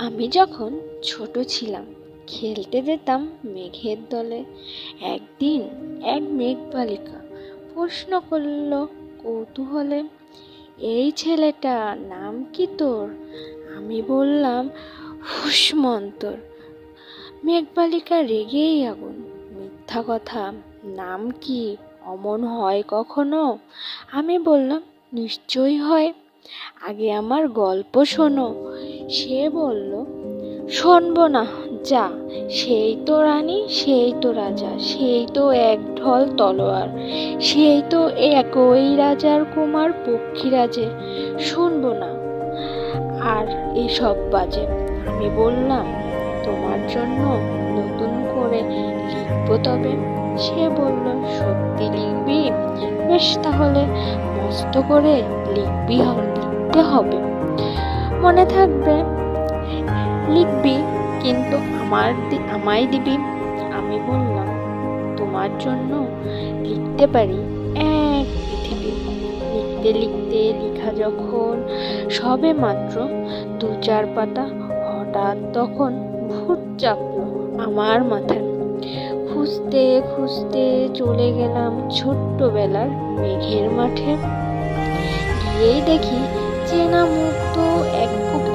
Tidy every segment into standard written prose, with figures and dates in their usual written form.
আমি যখন ছোট ছিলাম খেলতে যেতাম মেঘের দলে। একদিন এক মেঘবালিকা প্রশ্ন করল কৌতূহলে, এই ছেলেটা নাম কি তোর? আমি বললাম হুসমন্তর। মেঘবালিকা রেগেই আগুন, মিথ্যা কথা, নাম কি অমন হয় কখনো? আমি বললাম নিশ্চয়ই হয়, আগে আমার গল্প শোনো। সে বলল শুনবো না, যা, সেই তো রানী, সেই তো রাজা, সেই তো এক ঢল তলোয়ার, সেই তো একই রাজার কুমার পক্ষীরাজে, শুনবো না আর এসব বাজে। আমি বললাম তোমার জন্য নতুন করে লিখবো তবে। সে বলল সত্যি লিখবি? বেশ, তাহলে মস্ত করে লিখতে হবে, মনে থাকবে। লিখবি কিন্তু আমায় দিবি। আমি বললাম তোমার জন্য লিখতে পারি এক পৃথিবী। লিখতে লিখতে লেখা যখন সবে মাত্র 2-4 পাতা, হঠাৎ তখন ভূত চাপলো আমার মাথায়। খুঁজতে খুঁজতে চলে গেলাম ছোট্টবেলার মেঘের মাঠে। গিয়েই দেখি চেনা মুখ তো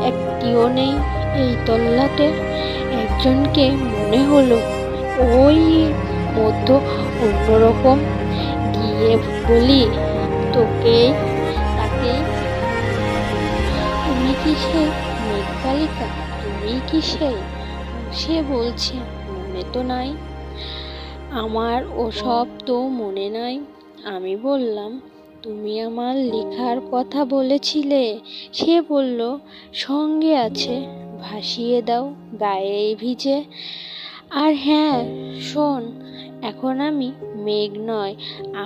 একটিও নেই এই তল্লাটে। একজনকে মনে হলো ওই মধ্য অন্যরকম। গিয়ে বলি তাকে, তুমি কি সেই মেঘবালিকা? তুমি কি সেই? সে বলছে মনে তো নাই, আমার ওসব তো মনে নাই। আমি বললাম তুমি আমার লেখার কথা বলেছিলে। সে বলল সঙ্গে আছে, ভাসিয়ে দাও গায়ে ভিজে। আর হ্যাঁ শোন, এখন আমি মেঘ নয়,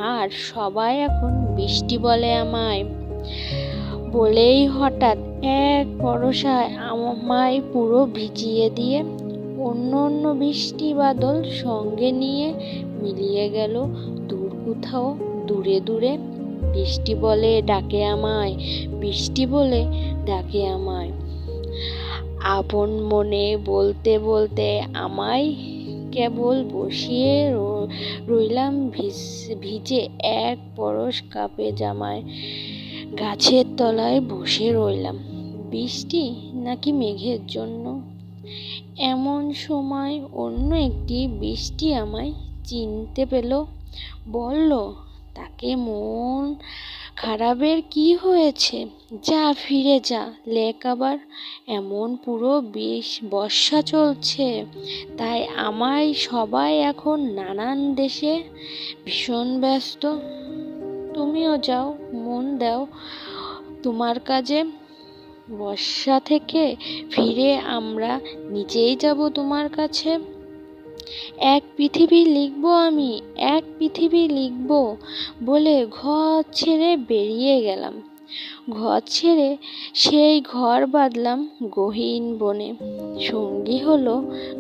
আর সবাই এখন বৃষ্টি বলে আমায়। বলেই হঠাৎ এক বর্ষায় আমায় পুরো ভিজিয়ে দিয়ে অন্য অন্য বৃষ্টি বাদল সঙ্গে নিয়ে মিলিয়ে গেল দূর কোথাও, দূরে দূরে। বৃষ্টি বলে ডাকে আমায়, বৃষ্টি বলে ডাকে আমায়। আপন মনে বলতে বলতে আমায় কেবল বসিয়ে রইলাম ভিজে এক পরশ কাপে জামায়। গাছের তলায় বসে রইলাম, বৃষ্টি নাকি মেঘের জন্য। এমন সময় অন্য একটি বৃষ্টি আমায় চিনতে পেল, বলল তাকে মন খারাপের কি হয়েছে, যা ফিরে যা, লেখ আবার। এমন পুরো বর্ষা চলছে, তাই আমায় সবাই এখন নানান দেশে ভীষণ ব্যস্ত। তুমিও যাও, মন দাও তোমার কাজে। বর্ষা থেকে ফিরে আমরা নিজেই যাব তোমার কাছে। এক পৃথিবী লিখবো আমি, এক পৃথিবী লিখবো বলে ঘর ছেড়ে বেরিয়ে গেলাম। ঘর ছেড়ে সেই ঘর বাঁধলাম গহীন বনে। সঙ্গী হলো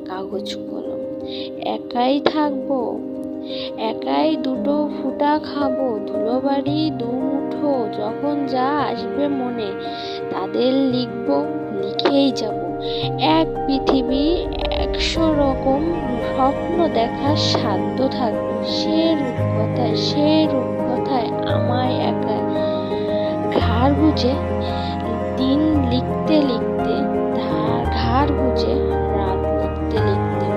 কাগজ কলম। একাই থাকবো, একাই দুটো ফুটা খাবো, ধুলোবাড়ি দুমুঠো, যখন যা আসবে মনে তাদের লিখবো, লিখেই যাব। এক পৃথিবী, 100 রকম স্বপ্ন দেখার সাধ্য থাকবে। সে রূপকথায় আমায় একাই ঘাড় গুজে দিন লিখতে লিখতে, ঘাড় গুজে রাত লিখতে লিখতে।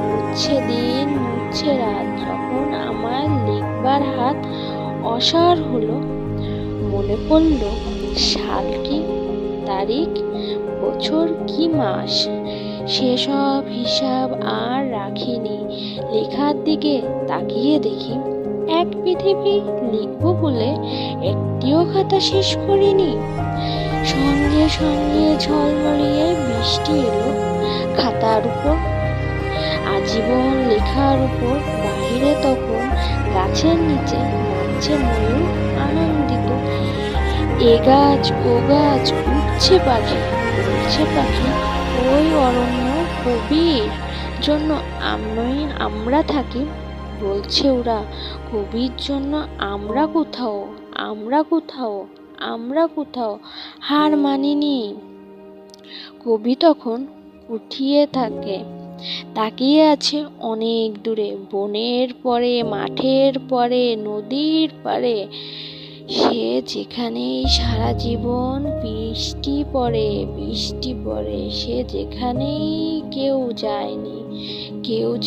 মুছছে দিন, মুছছে রাত, যখন আমার লিখবার হাত অসাড় হলো। মনে পড়ল সাল কি, তারিখ, বছর কি মাস, সেসব হিসাব আর রাখিনি। লেখার দিকে তাকিয়ে দেখি এক পৃথিবী লিখবো বলে একটিও খাতা শেষ করিনি। সঙ্গে সঙ্গে ঝলমলিয়ে বৃষ্টি এলো খাতার উপর, আজীবন লেখার উপর। বাহিরে তখন গাছের নিচে নাচছে ময়ূর আনন্দিত। এ গাছ ও গাছ, উঠছে পাখি, উঠছে পাখি, ওই অরণ্য কবির জন্য আমরা থাকি। বলছে ওরা কবির জন্য আমরা কোথাও, আমরা কোথাও, আমরা কোথাও হার মানিনি। কবি তখন উঠিয়ে থাকে, তাকিয়ে আছে অনেক দূরে, বনের পরে, মাঠের পরে, নদীর পারে। সে যেখানেই সারা জীবন বৃষ্টি পড়ে, সে যেখানেই কেউ যায়নি, কেউ